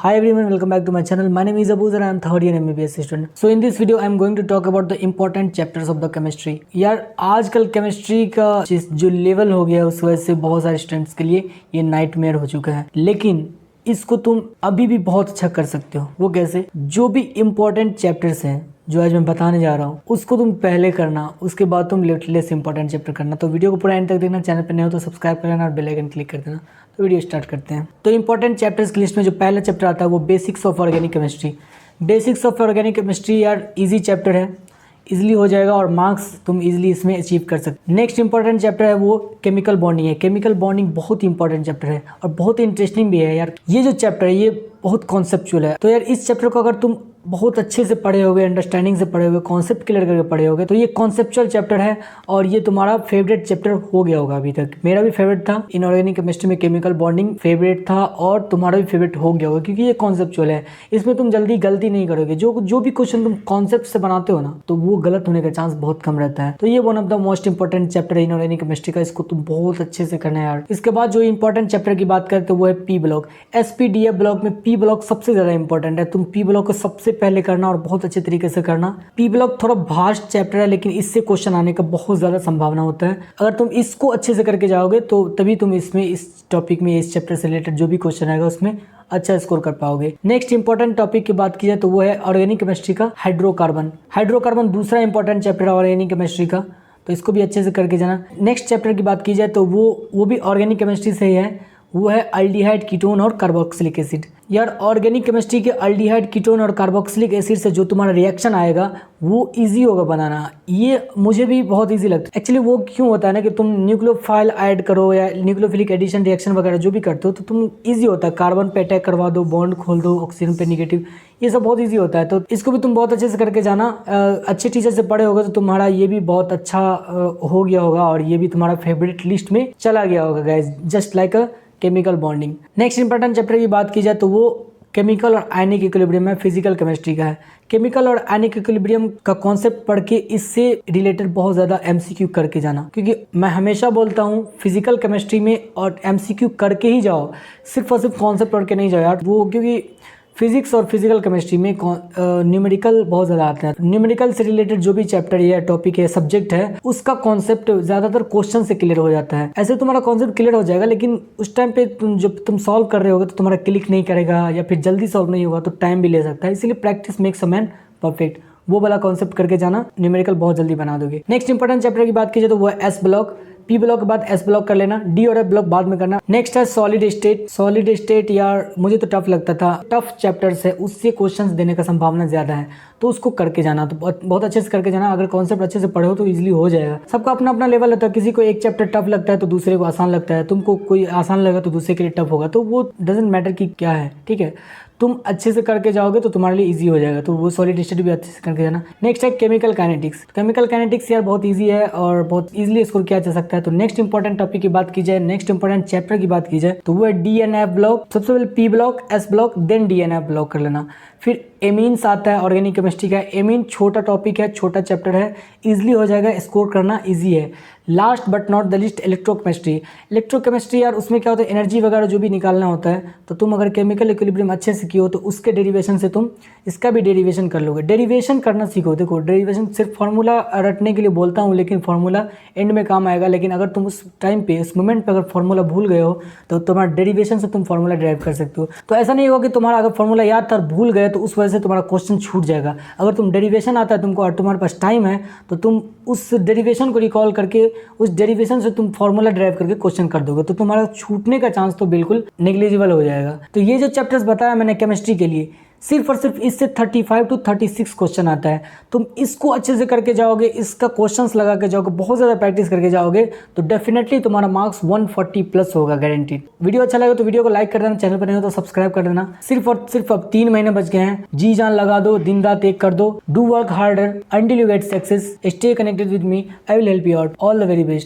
Hi everyone, welcome back to my channel. My name is Abuz and I am third year MBBS student. So in this video I am going to talk about the important chapters of the chemistry. यार आजकल chemistry का जो level हो गया है उस वजह से बहुत सारे स्टूडेंट्स के लिए ये नाइटमेयर हो चुका है, लेकिन इसको तुम अभी भी बहुत अच्छा कर सकते हो। वो कैसे? जो भी इम्पोर्टेंट चैप्टर्स हैं जो आज मैं बताने जा रहा हूँ उसको तुम पहले करना, उसके बाद तुम लेस इंपॉर्टेंट चैप्टर करना। तो वीडियो को पूरा एंड तक देखना, चैनल पर नए हो तो सब्सक्राइब कर लेना और बेल आइकन क्लिक कर देना। तो वीडियो स्टार्ट करते हैं। तो इंपॉर्टेंट चैप्टर्स की लिस्ट में जो पहला चैप्टर आता है वो basics of organic chemistry. Basics of organic chemistry यार इजी चैप्टर है, इजीली हो जाएगा और मार्क्स तुम इजीली इसमें अचीव कर सकते। नेक्स्ट इंपॉर्टेंट चैप्टर है वो केमिकल बॉन्डिंग है। केमिकल बॉन्डिंग बहुत ही इंपॉर्टेंट चैप्टर है और बहुत इंटरेस्टिंग भी है यार। ये जो चैप्टर है ये बहुत कॉन्सेप्चुअल है। तो यार इस चैप्टर को अगर तुम बहुत अच्छे से पढ़े होगे, अंडरस्टैंडिंग से पढ़े होगे, कॉन्सेप्ट क्लियर करके पढ़े होगे तो ये कॉन्सेप्चुअल चैप्टर है और ये तुम्हारा फेवरेट चैप्टर हो गया होगा। अभी तक मेरा भी फेवरेट था, इनऑर्गेनिक केमिस्ट्री में केमिकल बॉन्डिंग फेवरेट था और तुम्हारा भी फेवरेट हो गया होगा क्योंकि ये कॉन्सेप्चुअल है। इसमें तुम जल्दी गलती नहीं करोगे। जो भी क्वेश्चन तुम कॉन्सेप्ट से बनाते हो ना तो वो गलत होने का चांस बहुत कम रहता है। तो ये one of the most important chapter है इनऑर्गेनिक केमिस्ट्री का, इसको तुम बहुत अच्छे से करना है यार। इसके बाद जो इंपॉर्टेंट चैप्टर की बात करते हैं वो है पी ब्लॉक। SPDF ब्लॉक में पी ब्लॉक सबसे ज्यादा इंपॉर्टेंट है। तुम पी ब्लॉक को सबसे पहले करना और बहुत अच्छे तरीके से करना। पी ब्लॉक थोड़ा भास्ट चैप्टर है लेकिन इससे क्वेश्चन आने का बहुत ज्यादा संभावना होता है। अगर तुम इसको अच्छे से करके जाओगे तो तभी तुम इसमें इस टॉपिक में इस चैप्टर से रिलेटेड जो भी क्वेश्चन आएगा उसमें अच्छा स्कोर कर पाओगे। नेक्स्ट इंपॉर्टेंट टॉपिक की बात की जाए तो वो है ऑर्गेनिक केमिस्ट्री का हाइड्रोकार्बन। हाइड्रोकार्बन दूसरा इंपॉर्टेंट चैप्टर है ऑर्गेनिक केमिस्ट्री का, तो इसको भी अच्छे से करके जाना। नेक्स्ट चैप्टर की बात की जाए तो वो भी ऑर्गेनिक केमिस्ट्री से ही है, वो है अल्डिहाइड, कीटोन और कार्बोक्सिलिक एसिड। यार ऑर्गेनिक केमिस्ट्री के अल्डिहाइड, कीटोन और कार्बोक्सिलिक एसिड से जो तुम्हारा रिएक्शन आएगा वो इजी होगा बनाना। ये मुझे भी बहुत इजी लगता है एक्चुअली। वो क्यों होता है ना कि तुम न्यूक्लियोफाइल ऐड करो या न्यूक्लियोफिलिक एडिशन रिएक्शन वगैरह जो भी करते हो तो तुम इजी होता है। कार्बन पे अटैक करवा दो, बॉन्ड खोल दो, ऑक्सीजन पे निगेटिव, ये सब बहुत इजी होता है। तो इसको भी तुम बहुत अच्छे से करके जाना। अच्छे टीचर से पढ़े होगे तो तुम्हारा ये भी बहुत अच्छा हो गया होगा और ये भी तुम्हारा फेवरेट लिस्ट में चला गया होगा guys, just like a chemical bonding. Next important chapter की बात की जाए तो वो केमिकल और आयनिक इक्विलिब्रियम है, फिजिकल केमिस्ट्री का है। केमिकल और आयनिक इक्विलिब्रियम का कॉन्सेप्ट पढ़ के इससे रिलेटेड बहुत ज़्यादा MCQ करके जाना, क्योंकि मैं हमेशा बोलता हूँ फिजिकल केमिस्ट्री में और MCQ करके ही जाओ, सिर्फ और सिर्फ कॉन्सेप्ट पढ़ के नहीं जाओ यार। वो क्योंकि फिजिक्स और फिजिकल केमिस्ट्री में न्यूमेरिकल बहुत ज़्यादा आते हैं। न्यूमेरिकल से रिलेटेड जो भी चैप्टर या टॉपिक है, सब्जेक्ट है, उसका कॉन्सेप्ट ज़्यादातर क्वेश्चन से क्लियर हो जाता है। ऐसे तुम्हारा कॉन्सेप्ट क्लियर हो जाएगा लेकिन उस टाइम पे जब तुम सॉल्व कर रहे होगे तो तुम्हारा क्लिक नहीं करेगा या फिर जल्दी सॉल्व नहीं होगा तो टाइम भी ले सकता है। इसलिए practice makes a man perfect, वो वाला कॉन्सेप्ट करके जाना, न्यूमेरिकल बहुत जल्दी बना दोगे। नेक्स्ट इंपॉर्टेंट चैप्टर की बात की जाए तो वो है S ब्लॉक। पी ब्लॉक के बाद S ब्लॉक कर लेना, D और F ब्लॉक बाद में करना। नेक्स्ट है सॉलिड स्टेट। सॉलिड स्टेट यार मुझे तो टफ लगता था, टफ चैप्टर्स है, उससे क्वेश्चंस देने का संभावना ज़्यादा है तो उसको करके जाना, तो बहुत अच्छे से करके जाना। अगर कॉन्सेप्ट अच्छे से पढ़ो तो इजीली हो जाएगा। सबका अपना अपना लेवल होता है, किसी को एक चैप्टर टफ लगता है तो दूसरे को आसान लगता है, तुमको कोई आसान लगेगा तो दूसरे के लिए टफ होगा, तो वो डजेंट मैटर कि क्या है, ठीक है। तुम अच्छे से करके जाओगे तो तुम्हारे लिए इजी हो जाएगा, तो वो सॉलिड स्टेट भी अच्छे से करके जाना। नेक्स्ट है केमिकल काइनेटिक्स। केमिकल काइनेटिक्स यार बहुत इजी है और बहुत इजीली स्कोर किया जा सकता है। तो नेक्स्ट इंपॉर्टेंट टॉपिक की बात की जाए, नेक्स्ट इंपॉर्टेंट चैप्टर की बात की जाए तो वो है DNF ब्लॉक। सबसे पहले P block, S block, then DNF block कर लेना। फिर एमीन्स आता है ऑर्गेनिक केमिस्ट्री का। एमीन छोटा टॉपिक है, छोटा चैप्टर है, इजीली हो जाएगा, स्कोर करना इजी है। Last but not the list electrochemistry. Electrochemistry यार उसमें क्या होता है, एनर्जी वगैरह जो भी निकालना होता है, तो तुम अगर केमिकल इक्विलिब्रियम अच्छे से किए हो तो उसके डेरिवेशन से तुम इसका भी डेरिवेशन कर लोगे। डेरिवेशन करना सीखो। देखो डेरिवेशन सिर्फ फार्मूला रटने के लिए बोलता हूँ लेकिन फार्मूला एंड में काम आएगा, लेकिन अगर तुम उस टाइम पे उस मोमेंट पे अगर फार्मूला भूल गए हो तो तुम्हारा डेरिवेशन से तुम फार्मूला ड्राइव कर सकते हो। तो ऐसा नहीं होगा कि तुम्हारा अगर फार्मूला याद था भूल गए तो उस वजह से तुम्हारा क्वेश्चन छूट जाएगा। अगर तुम डेरिवेशन आता है तुमको और तुम्हारे पास टाइम है तो तुम उस डेरिवेशन को रिकॉल करके उस डेरिवेशन से तुम फार्मूला ड्राइव करके क्वेश्चन कर दोगे, तो तुम्हारा छूटने का चांस तो बिल्कुल नेग्लिजिबल हो जाएगा। तो ये जो चैप्टर्स बताया मैंने केमिस्ट्री के लिए, सिर्फ और सिर्फ इससे 35 to 36 क्वेश्चन आता है। तुम इसको अच्छे से करके जाओगे, इसका क्वेश्चंस लगा के जाओगे, बहुत ज़्यादा प्रैक्टिस करके जाओगे तो डेफिनेटली तुम्हारा मार्क्स 140 प्लस होगा गारंटीड। वीडियो अच्छा लगे तो वीडियो को लाइक कर देना, चैनल पर नहीं हो तो सब्सक्राइब कर देना। सिर्फ और सिर्फ अब 3 महीने बच गए हैं, जी जान लगा दो, दिन रात एक कर दो। Do work harder until you get success. Stay connected with me, I will help you out. All the very best.